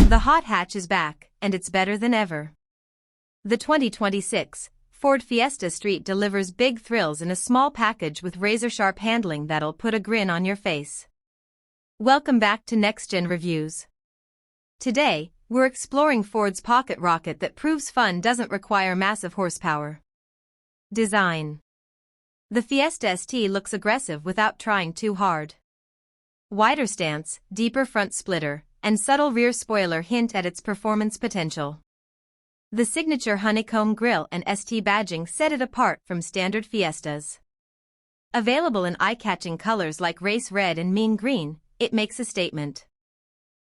The hot hatch is back, and it's better than ever. The 2026 Ford Fiesta ST delivers big thrills in a small package with razor-sharp handling that'll put a grin on your face. Welcome back to Next Gen Reviews. Today, we're exploring Ford's pocket rocket that proves fun doesn't require massive horsepower. Design. The Fiesta ST looks aggressive without trying too hard. Wider stance, deeper front splitter, and subtle rear spoiler hint at its performance potential. The signature honeycomb grille and ST badging set it apart from standard Fiestas. Available in eye-catching colors like race red and mean green, it makes a statement.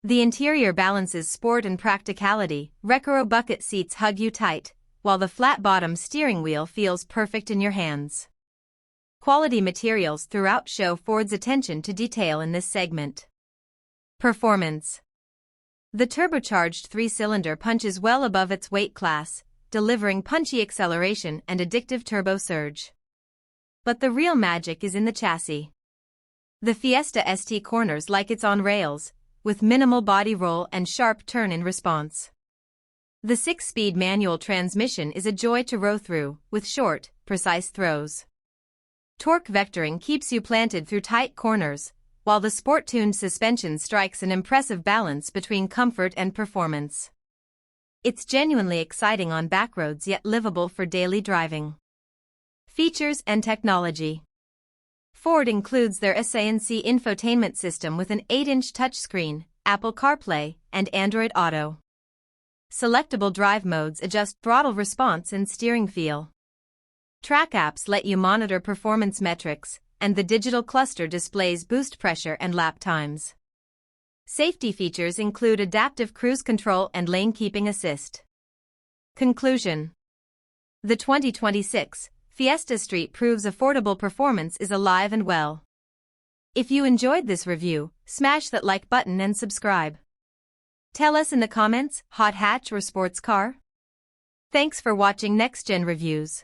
The interior balances sport and practicality. Recaro bucket seats hug you tight, while the flat-bottom steering wheel feels perfect in your hands. Quality materials throughout show Ford's attention to detail in this segment. Performance. The turbocharged 3-cylinder punches well above its weight class, delivering punchy acceleration and addictive turbo surge. But the real magic is in the chassis. The Fiesta ST corners like it's on rails, with minimal body roll and sharp turn in response. The 6-speed manual transmission is a joy to row through, with short, precise throws. Torque vectoring keeps you planted through tight corners, while the sport-tuned suspension strikes an impressive balance between comfort and performance. It's genuinely exciting on backroads yet livable for daily driving. Features and technology. Ford includes their SANC infotainment system with an 8-inch touchscreen, Apple CarPlay, and Android Auto. Selectable drive modes adjust throttle response and steering feel. Track apps let you monitor performance metrics, and the digital cluster displays boost pressure and lap times. Safety features include adaptive cruise control and lane keeping assist. Conclusion. The 2026 Fiesta ST proves affordable performance is alive and well. If you enjoyed this review, smash that like button and subscribe. Tell us in the comments, hot hatch or sports car? Thanks for watching Next Gen Reviews.